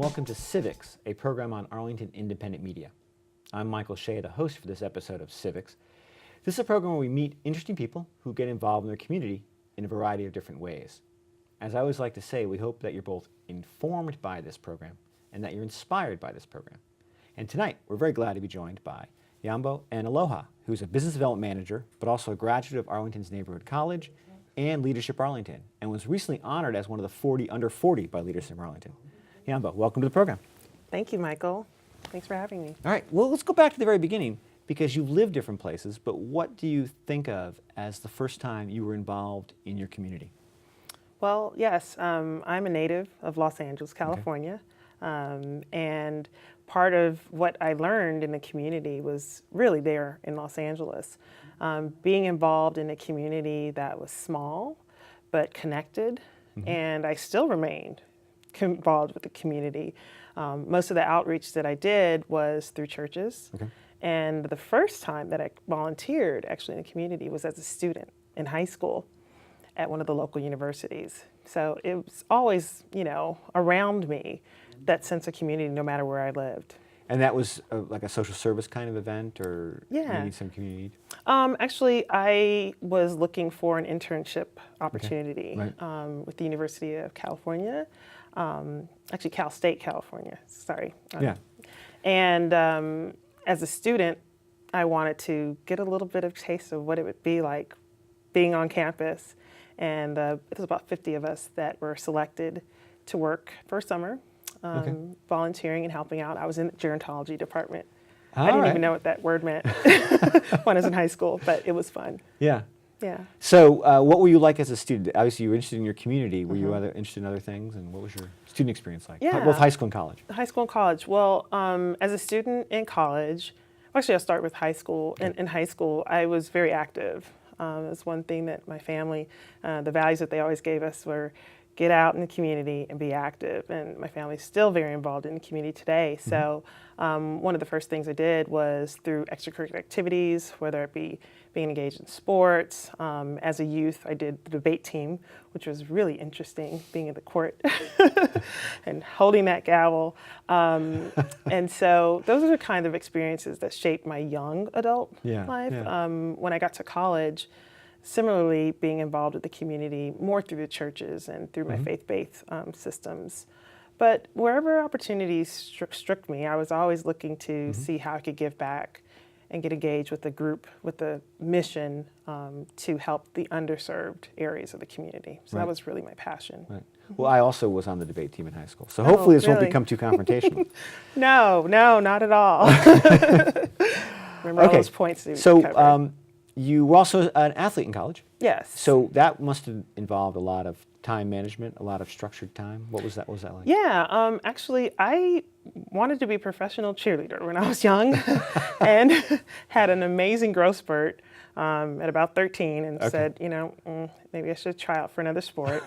welcome to Civics, a program on Arlington Independent Media. I'm Michael Shea, the host for this episode of Civics. This is a program where we meet interesting people who get involved in their community in a variety of different ways. As I always like to say, we hope that you're both informed by this program and that you're inspired by this program. And tonight, we're very glad to be joined by Nyambo Anuluoha, who's a business development manager, but also a graduate of Arlington's Neighborhood College and Leadership Arlington, and was recently honored as one of the under 40 by Leadership Arlington. Nyambo, welcome to the program. Thank you, Michael. Thanks for having me. All right, well, let's go back to the very beginning, because you've lived different places, but what do you think of as the first time you were involved in your community? Well, yes, I'm a native of Los Angeles, California, and part of what I learned in the community was really there in Los Angeles. Being involved in a community that was small but connected, and I still remained involved with the community. Most of the outreach that I did was through churches, and the first time that I volunteered actually in the community was as a student in high school at one of the local universities. So it was always, around me, that sense of community no matter where I lived. And that was like a social service kind of event, or meeting some community need? Actually, I was looking for an internship opportunity with the University of California, actually Cal State, California, sorry. And as a student, I wanted to get a little bit of taste of what it would be like being on campus. And it was about 50 of us that were selected to work for a summer. Volunteering and helping out. I was in the gerontology department. I didn't even know what that word meant when I was in high school, but it was fun. Yeah. So what were you like as a student? Obviously, you were interested in your community. Were you interested in other things? And what was your student experience like? Both high school and college. High school and college. Well, as a student in college, actually I'll start with high school. In high school, I was very active. It was one thing that my family, the values that they always gave us were get out in the community and be active. And my family's still very involved in the community today. So one of the first things I did was through extracurricular activities, whether it be being engaged in sports. As a youth, I did the debate team, which was really interesting, being in the court and holding that gavel. And so those are the kind of experiences that shaped my young adult life. When I got to college, similarly, being involved with the community more through the churches and through my faith-based systems. But wherever opportunities struck me, I was always looking to see how I could give back and get engaged with the group, with the mission to help the underserved areas of the community. So that was really my passion. Well, I also was on the debate team in high school, so hopefully this won't become too confrontational. No, not at all. Remember all those points that we covered. You were also an athlete in college. Yes. So that must have involved a lot of time management, a lot of structured time. What was that like? Yeah, actually, I wanted to be a professional cheerleader when I was young and had an amazing growth spurt at about 13 and said, maybe I should try out for another sport.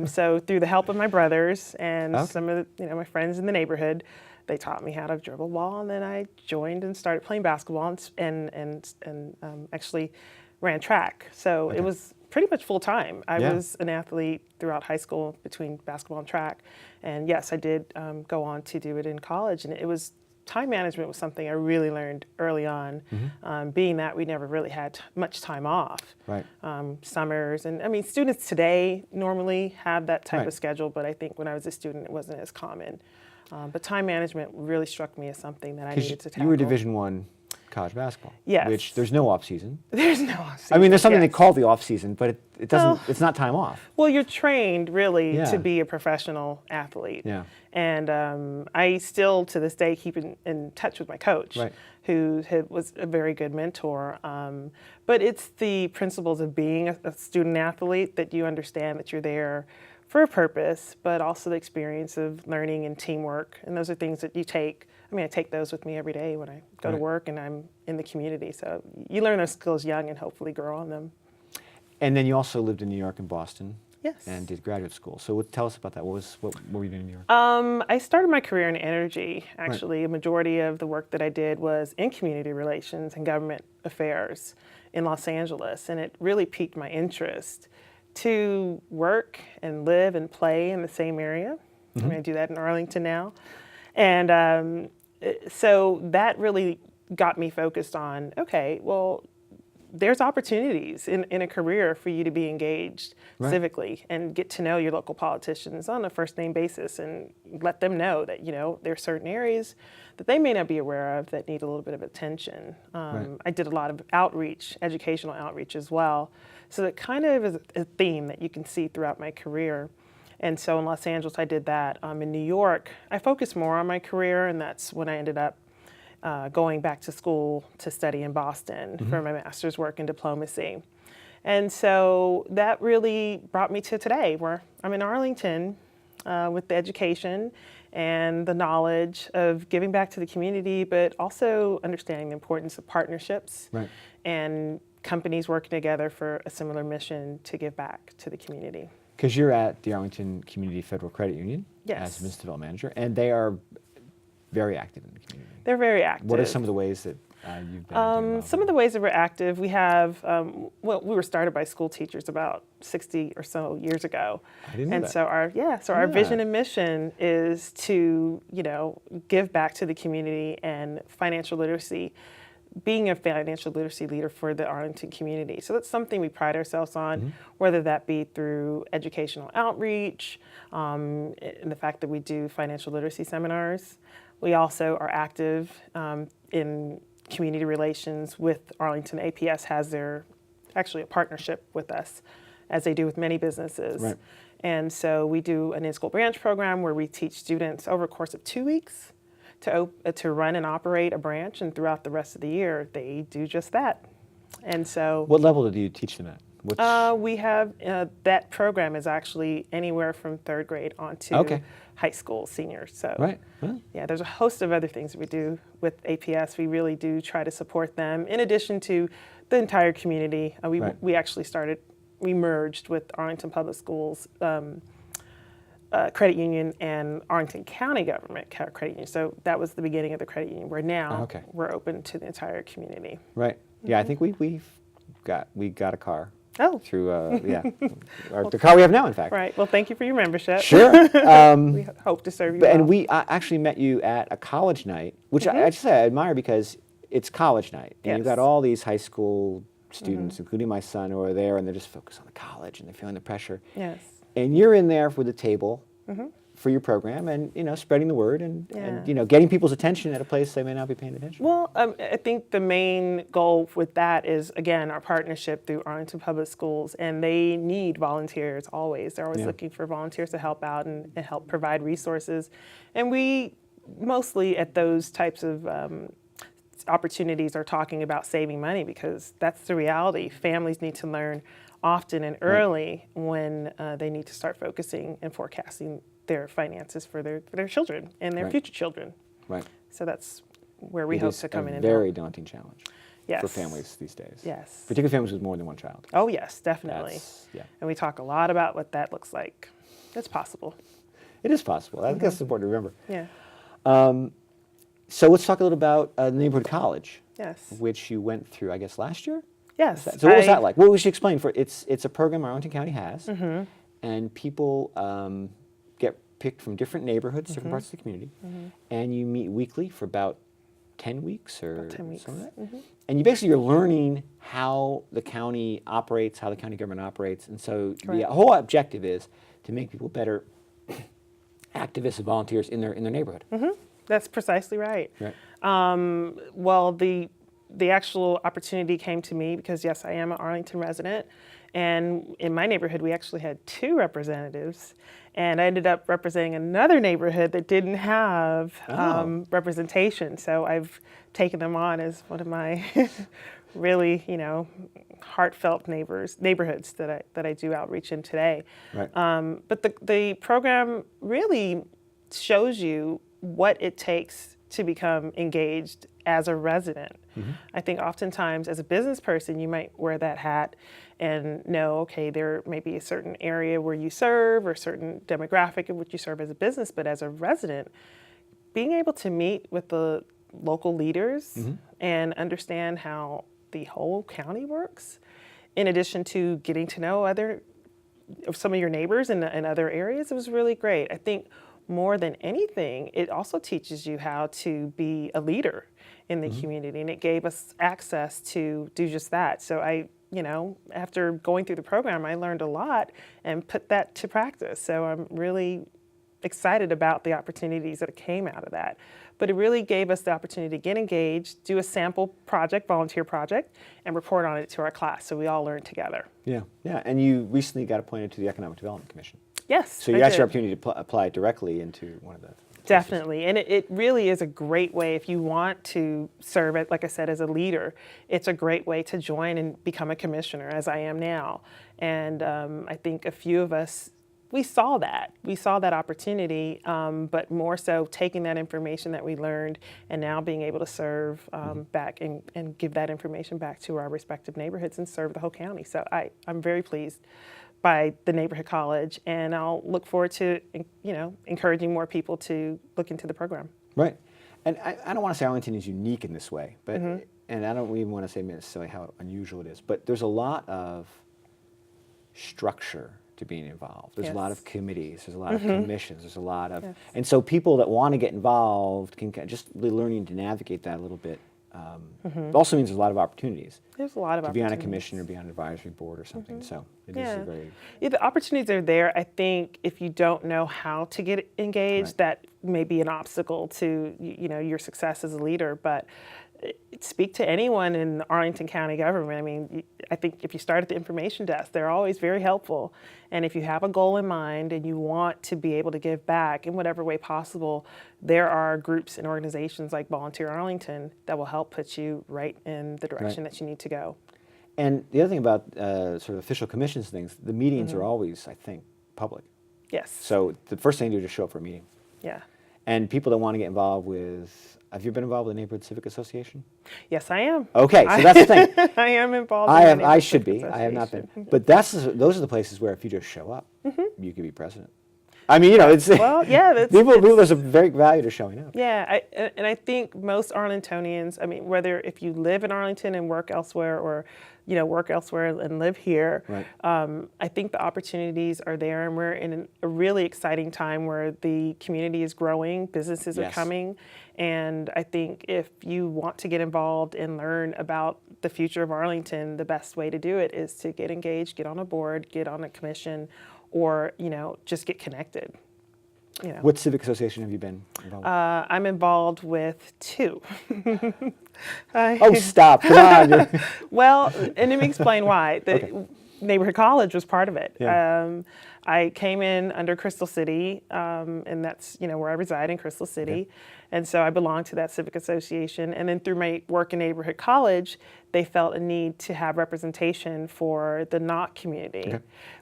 So through the help of my brothers and some of the, my friends in the neighborhood, they taught me how to dribble a ball, and then I joined and started playing basketball and actually ran track. So it was pretty much full time. I was an athlete throughout high school between basketball and track. And yes, I did go on to do it in college. And it was time management was something I really learned early on, being that we never really had much time off. Summers, and I mean, students today normally have that type of schedule, but I think when I was a student, it wasn't as common. But time management really struck me as something that I needed to tackle. You were Division I college basketball, which there's no off season. There's no off season. I mean, there's something they call the off season, but it doesn't. It's not time off. Well, you're trained really to be a professional athlete. And I still to this day keep in touch with my coach, who was a very good mentor. But it's the principles of being a student athlete that you understand that you're there for a purpose, but also the experience of learning and teamwork. And those are things that you take. I mean, I take those with me every day when I go to work and I'm in the community. So you learn those skills young and hopefully grow on them. And then you also lived in New York and Boston. Yes. And did graduate school. So tell us about that. What were you doing in New York? I started my career in energy. Actually, a majority of the work that I did was in community relations and government affairs in Los Angeles. And it really piqued my interest to work and live and play in the same area. I mean, I do that in Arlington now. And so that really got me focused on, okay, well, there's opportunities in a career for you to be engaged civically and get to know your local politicians on a first name basis and let them know that, there are certain areas that they may not be aware of that need a little bit of attention. I did a lot of outreach, educational outreach as well. So that kind of is a theme that you can see throughout my career. And so in Los Angeles, I did that. In New York, I focused more on my career, and that's when I ended up going back to school to study in Boston for my master's work in diplomacy. And so that really brought me to today, where I'm in Arlington with the education and the knowledge of giving back to the community, but also understanding the importance of partnerships and companies working together for a similar mission to give back to the community. Because you're at the Arlington Community Federal Credit Union as business development manager, and they are very active in the community. They're very active. What are some of the ways that you've been involved? Some of the ways that we're active, we have, we were started by school teachers about 60 or so years ago. I didn't know that. So our vision and mission is to, give back to the community and financial literacy, being a financial literacy leader for the Arlington community. So that's something we pride ourselves on, whether that be through educational outreach, and the fact that we do financial literacy seminars. We also are active in community relations with Arlington. APS has actually a partnership with us, as they do with many businesses. And so we do an in-school branch program where we teach students over a course of 2 weeks to run and operate a branch, and throughout the rest of the year, they do just that. And so, what level do you teach them at? We have that program is actually anywhere from third grade on to high school seniors. So, yeah, there's a host of other things that we do with APS. We really do try to support them in addition to the entire community. We actually we merged with Arlington Public Schools credit union and Arlington County government credit union. So that was the beginning of the credit union, where now we're open to the entire community. Yeah, I think we got a car. Through the car we have now, in fact. Well, thank you for your membership. Sure. We hope to serve you well. And we actually met you at a college night, which I admire because it's college night, and you've got all these high school students, including my son, who are there, and they're just focused on the college and they're feeling the pressure. And you're in there with a table for your program, and spreading the word and getting people's attention at a place they may not be paying attention. Well, I think the main goal with that is, again, our partnership through Arlington Public Schools, and they need volunteers always. They're always looking for volunteers to help out and help provide resources. And we mostly at those types of opportunities are talking about saving money, because that's the reality. Families need to learn often and early when they need to start focusing and forecasting their finances for their children and their future children. So that's where we hope to come in and help. It's a very daunting challenge for families these days. Particularly families with more than one child. Oh yes, definitely. And we talk a lot about what that looks like. It's possible. It is possible. I think that's important to remember. So let's talk a little about the neighborhood college, which you went through, I guess, last year? Yes. So what was that like? Well, we should explain. It's a program Arlington County has, and people get picked from different neighborhoods, different parts of the community, and you meet weekly for about 10 weeks or about 10 weeks. Something like that. And you're learning how the county operates, how the county government operates, and so the whole objective is to make people better activists and volunteers in their neighborhood. That's precisely right. Well, the actual opportunity came to me because, yes, I am an Arlington resident. And in my neighborhood, we actually had 2 representatives. And I ended up representing another neighborhood that didn't have representation. So I've taken them on as one of my really, heartfelt neighborhoods that I do outreach in today. But the program really shows you what it takes to become engaged as a resident. I think oftentimes as a business person, you might wear that hat and know, okay, there may be a certain area where you serve or a certain demographic in which you serve as a business, but as a resident, being able to meet with the local leaders and understand how the whole county works, in addition to getting to know some of your neighbors in other areas, it was really great. I think more than anything, it also teaches you how to be a leader in the community, and it gave us access to do just that. So after going through the program, I learned a lot and put that to practice. So I'm really excited about the opportunities that came out of that. But it really gave us the opportunity to get engaged, do a sample project, volunteer project, and report on it to our class. So we all learned together. Yeah, yeah. And you recently got appointed to the Economic Development Commission. Yes, So you got your opportunity to apply directly into one of the places. Definitely, and it really is a great way if you want to serve, like I said, as a leader. It's a great way to join and become a commissioner, as I am now. And I think a few of us, we saw that opportunity, but more so taking that information that we learned and now being able to serve back and give that information back to our respective neighborhoods and serve the whole county. So I'm very pleased by the neighborhood college, and I'll look forward to encouraging more people to look into the program. Right, and I don't want to say Arlington is unique in this way, but and I don't even want to say necessarily how unusual it is, but there's a lot of structure to being involved. There's a lot of committees, there's a lot of commissions, there's a lot of, and so people that want to get involved can just learning to navigate that a little bit. It also means there's a lot of opportunities. There's a lot of to be on a opportunities. commission or be on an advisory board or something. So it is a very the opportunities are there. I think if you don't know how to get engaged, that may be an obstacle to your success as a leader. But speak to anyone in the Arlington County government. I mean, I think if you start at the information desk, they're always very helpful. And if you have a goal in mind and you want to be able to give back in whatever way possible, there are groups and organizations like Volunteer Arlington that will help put you right in the direction that you need to go. And the other thing about sort of official commissions things, the meetings are always, I think, public. Yes. So the first thing to do is show up for a meeting. Yeah. And people that want to get involved with, have you been involved with the Neighborhood Civic Association? Yes, I am. Okay, so that's the thing. I am involved. I should be. I have not been. But those are the places where if you just show up, you could be president. I mean, it's well, yeah. People, there's a very value to showing up. Yeah, and I think most Arlingtonians. I mean, whether if you live in Arlington and work elsewhere, or work elsewhere and live here, I think the opportunities are there, and we're in a really exciting time where the community is growing, businesses are coming, and I think if you want to get involved and learn about the future of Arlington, the best way to do it is to get engaged, get on a board, get on a commission, or just get connected. What civic association have you been involved with? I'm involved with 2. Oh, stop! Come on. Well, and let me explain why. The neighborhood college was part of it. Yeah. I came in under Crystal City, and that's where I reside in Crystal City, and so I belong to that civic association. And then through my work in neighborhood college, they felt a need to have representation for the NOC community,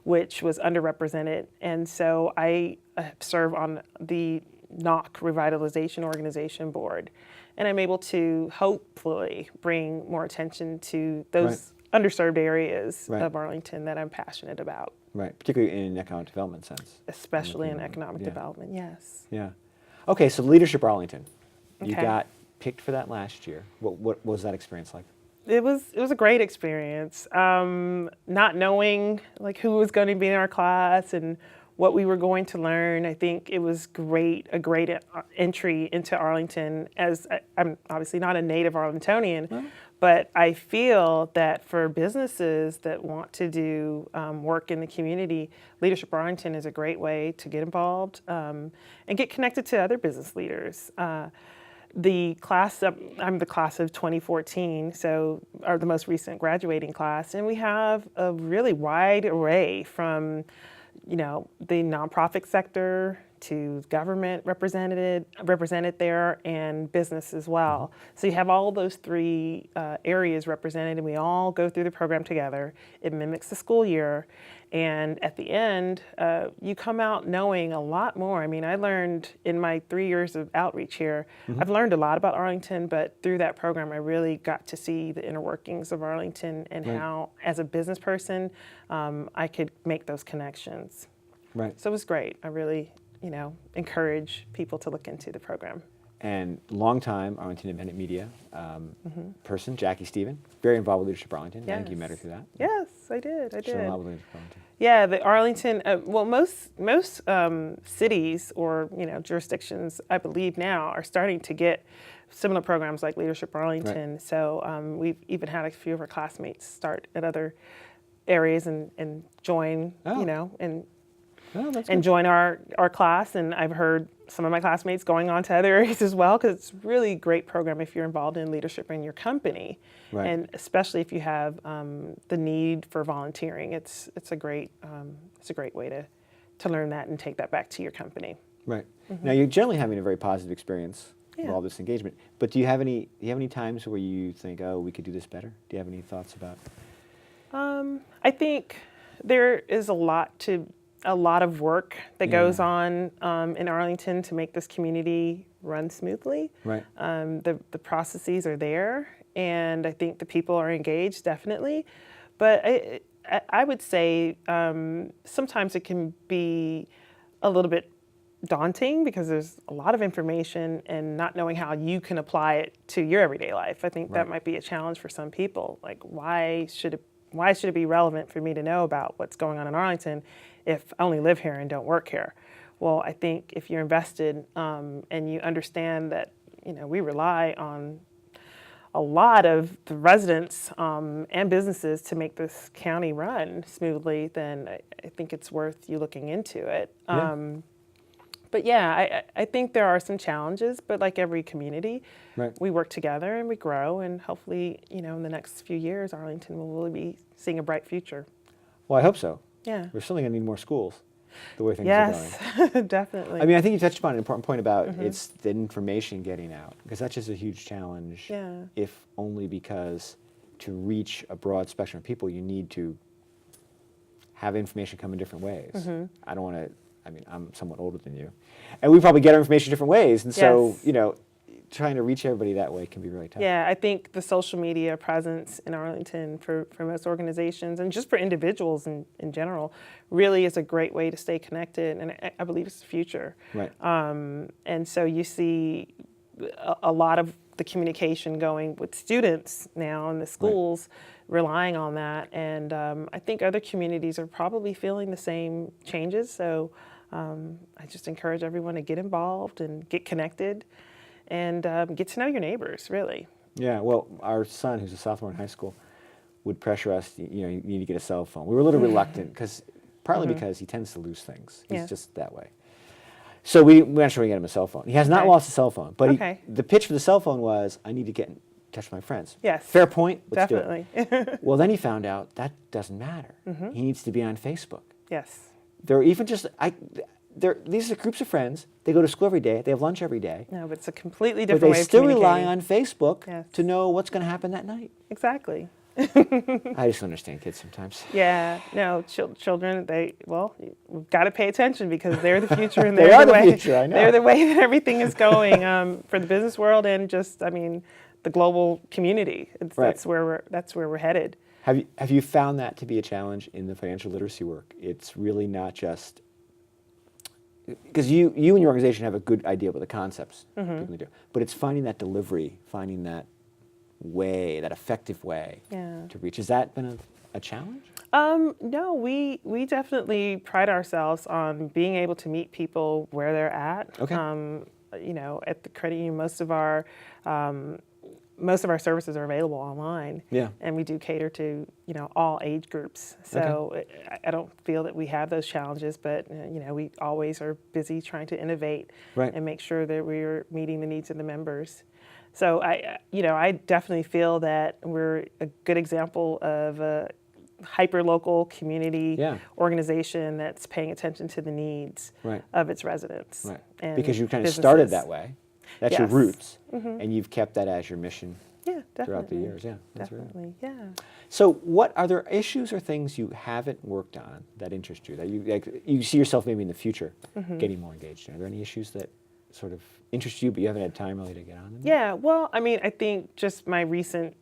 which was underrepresented, and so I serve on the NOC Revitalization Organization Board, and I'm able to hopefully bring more attention to those underserved areas of Arlington that I'm passionate about. Right, particularly in an economic development sense. Especially in economic development, yes. Yeah. Okay, so Leadership Arlington. You got picked for that last year. What was that experience like? It was a great experience. Not knowing who was going to be in our class and what we were going to learn, I think it was a great entry into Arlington. As I'm obviously not a native Arlingtonian, but I feel that for businesses that want to do work in the community, Leadership Arlington is a great way to get involved and get connected to other business leaders. The class, I'm the class of 2014, so are the most recent graduating class, and we have a really wide array from the nonprofit sector to government represented there, and business as well. So you have all those 3 areas represented, and we all go through the program together. It mimics the school year, and at the end, you come out knowing a lot more. I mean, I learned in my 3 years of outreach here, I've learned a lot about Arlington, but through that program, I really got to see the inner workings of Arlington and how, as a business person, I could make those connections. Right. So it was great. I really encourage people to look into the program. And longtime Arlington Independent Media person, Jackie Stephen, very involved with Leadership Arlington. I think you met her through that. Yes. I did. I Share a did. lot with Leadership Arlington. Yeah, the Arlington. Well, most cities or jurisdictions, I believe now, are starting to get similar programs like Leadership Arlington. Right. So we've even had a few of our classmates start at other areas and join. Oh. Oh, that's And good. join our class. And I've heard some of my classmates going on to other areas as well, because it's really a great program if you're involved in leadership in your company, Right. and especially if you have the need for volunteering. It's a great way to learn that and take that back to your company. Right. Now, you're generally having a very positive experience with Yeah. all this engagement, but do you have any times where you think, oh, we could do this better? Do you have any thoughts about? I think there is a lot of work that goes on in Arlington to make this community run smoothly. Right. The processes are there, and I think the people are engaged, definitely. But I would say sometimes it can be a little bit daunting because there's a lot of information and not knowing how you can apply it to your everyday life. I think that might be a challenge for some people. Like, why should it be relevant for me to know about what's going on in Arlington if I only live here and don't work here? Well, I think if you're invested and you understand that we rely on a lot of the residents and businesses to make this county run smoothly, then I think it's worth you looking into it. Yeah. But yeah, I think there are some challenges, but like every community, Right. we work together and we grow, and hopefully, in the next few years, Arlington will really be seeing a bright future. Well, I hope so. Yeah. We're certainly going to need more schools, the way things are Yes, going. definitely. I mean, I think you touched upon an important point about it's the information getting out, because that's just a huge challenge. Yeah. If only because to reach a broad spectrum of people, you need to have information come in different ways. I don't want to. I mean, I'm somewhat older than you, and we probably get our information different ways, and so Yes. Trying to reach everybody that way can be really tough. Yeah, I think the social media presence in Arlington for most organizations and just for individuals in general really is a great way to stay connected, and I believe it's the future. Right. And so you see a lot of the communication going with students now in the schools, relying on that, and I think other communities are probably feeling the same changes. So I just encourage everyone to get involved and get connected and get to know your neighbors, really. Yeah, well, our son, who's a sophomore in high school, would pressure us, you need to get a cell phone. We were a little reluctant, partly because he tends to lose things. He's Yeah. just that way. So we weren't sure we get him a cell phone. He has not Okay. lost a cell phone, but Okay. the pitch for the cell phone was, I need to get in touch with my friends. Yes. Fair point, let's do Definitely. it. Well, then he found out that doesn't matter. He needs to be on Facebook. Yes. They're even just, these are groups of friends. They go to school every day. They have lunch every day. No, but it's a completely But different they way of still rely communicating. on Facebook Yes. to know what's going to happen that night. Exactly. I just don't understand kids sometimes. Yeah. No, children. We've got to pay attention because they're the future, and They they're are the the way. future, I know. They're the way that everything is going for the business world and just, the global community. That's where we're headed. Have you found that to be a challenge in the financial literacy work? It's really not just because you and your organization have a good idea about the concepts people do, but it's finding that delivery, finding that way, that effective way to reach. Has that been a challenge? No, we definitely pride ourselves on being able to meet people where they're at. Okay. At the credit union, most of our services are available online. Yeah. And we do cater to all age groups. So I don't feel that we have those challenges, but we always are busy trying to innovate and make sure that we're meeting the needs of the members. So I definitely feel that we're a good example of a hyper-local community organization that's paying attention to the needs of its residents. Right. And Because you kind of businesses. started that way. That's your Yes. roots. And you've kept that as your mission Yeah, definitely. throughout the years. Yeah, that's right. Definitely, yeah. So, what are there issues or things you haven't worked on that interest you? That you see yourself maybe in the future getting more engaged in? Are there any issues that sort of interest you, but you haven't had time really to get on them? Yeah, well, I think just my recent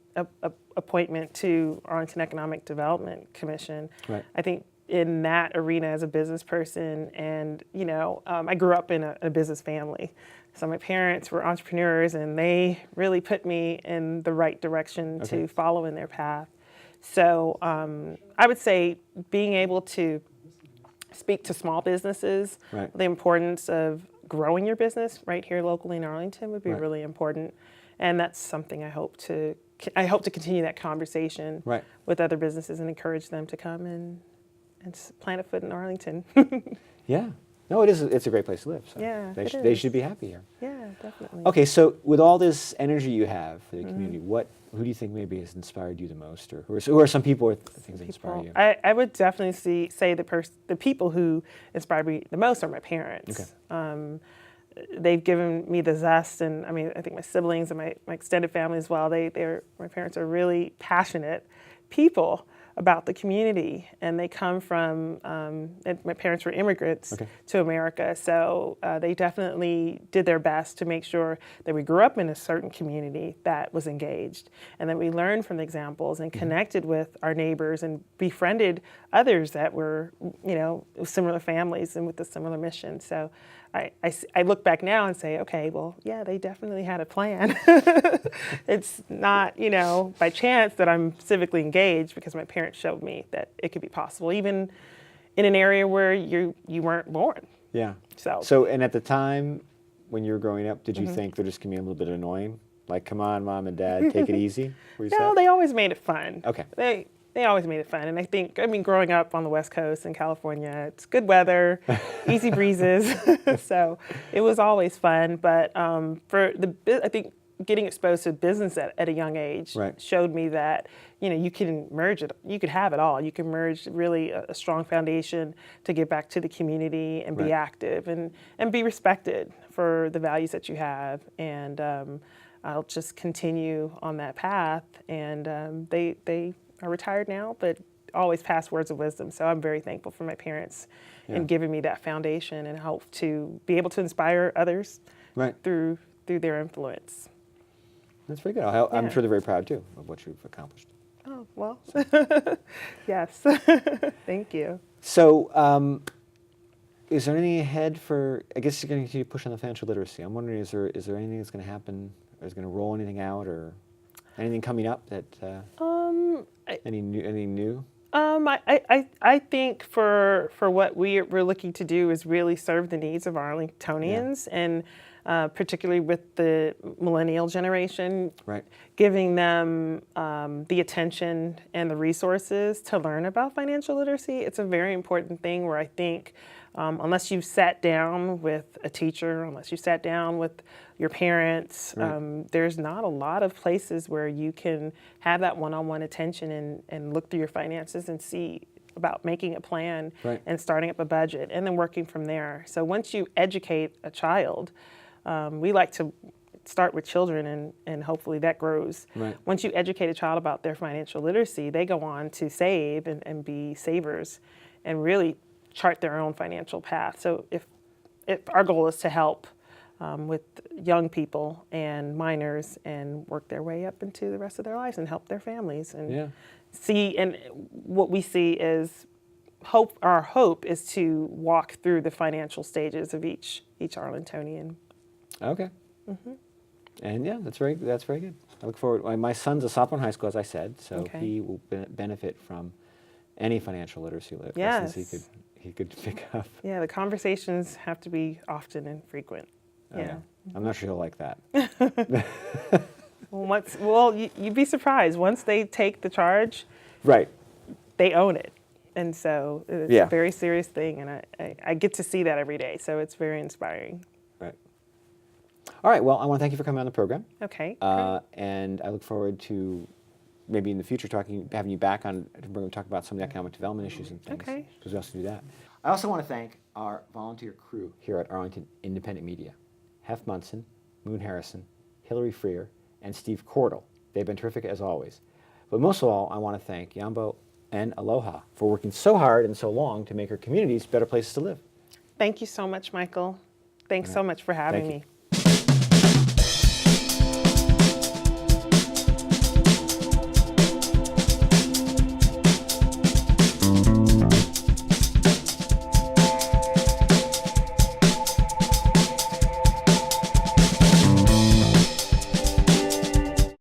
appointment to Arlington Economic Development Commission, I think in that arena as a business person, and I grew up in a business family. So my parents were entrepreneurs, and they really put me in the right direction to follow in their path. So I would say being able to speak to small businesses, Right. the importance of growing your business right here locally in Arlington would be Right. really important. And that's something I hope to continue that conversation Right. with other businesses and encourage them to come and plant a foot in Arlington. Yeah. No, it is. It's a great place to live. So Yeah, they, it they is. should be happy here. Yeah, definitely. Okay, so with all this energy you have for the Mm-hmm. community, who do you think maybe has inspired you the most, or who are some people or things that inspire you? I would definitely say the people who inspire me the most are my parents. Okay. They've given me the zest, and I mean, I think my siblings and my extended family as well. My parents are really passionate people about the community, and they come from. And my parents were immigrants Okay. to America, so they definitely did their best to make sure that we grew up in a certain community that was engaged, and that we learned from the examples and connected with our neighbors and befriended others that were, similar families and with a similar mission. So I look back now and say, okay, well, yeah, they definitely had a plan. It's not, by chance that I'm civically engaged, because my parents showed me that it could be possible, even in an area where you weren't born. Yeah. So And at the time when you were growing up, did you Mm-hmm. think they're just going to be a little bit annoying? Like, come on, Mom and Dad, take it easy? Were you no, sad? they always made it fun. Okay. They always made it fun. And I think, growing up on the West Coast in California, it's good weather, easy breezes. So it was always fun. But I think getting exposed to business at a young age Right. showed me that, you can merge it. You could have it all. You can merge really a strong foundation to give back to the community and be Right. active and be respected for the values that you have. And I'll just continue on that path. And they are retired now, but always pass words of wisdom. So I'm very thankful for my parents Yeah. in giving me that foundation, and hope to be able to inspire others Right. through their influence. That's very good. I'm Yeah. sure they're very proud, too, of what you've accomplished. Oh, well, yes. Thank you. So, is there anything ahead for, I guess you're going to continue to push on the financial literacy. I'm wondering, is there anything that's going to happen, or is going to roll anything out, or anything coming up that, anything new? I think for what we're looking to do is really serve the needs of Arlingtonians, and particularly with the millennial generation, Right. giving them the attention and the resources to learn about financial literacy. It's a very important thing where I think unless you've sat down with a teacher, unless you sat down with your parents, Right. there's not a lot of places where you can have that one-on-one attention and look through your finances and see about making a plan, Right. and starting up a budget and then working from there. So once you educate a child, we like to start with children, and hopefully that grows. Right. Once you educate a child about their financial literacy, they go on to save and be savers and really chart their own financial path. So if our goal is to help with young people and minors and work their way up into the rest of their lives and help their families, and Yeah. see, and what we see is our hope is to walk through the financial stages of each Arlingtonian. Okay. And yeah, that's very good. I look forward. My son's a sophomore in high school, as I said, so Okay. he will benefit from any financial literacy lessons Yes. he could pick up. Yeah, the conversations have to be often and frequent. Oh, Yeah. I'm not sure he'll like that. Well, you'd be surprised. Once they take the charge, Right. they own it. And so it's Yeah. a very serious thing, and I get to see that every day, so it's very inspiring. Right. All right. Well, I want to thank you for coming on the program, Okay. and I look forward to maybe in the future having you back on to talk about some of the economic development issues and things. Okay. Because we also do that. I also want to thank our volunteer crew here at Arlington Independent Media: Heff Munson, Moon Harrison, Hilary Freer, and Steve Cordle. They've been terrific as always. But most of all, I want to thank Nyambo Anuluoha for working so hard and so long to make our communities better places to live. Thank you so much, Michael. Thanks so much for having Thank you. me.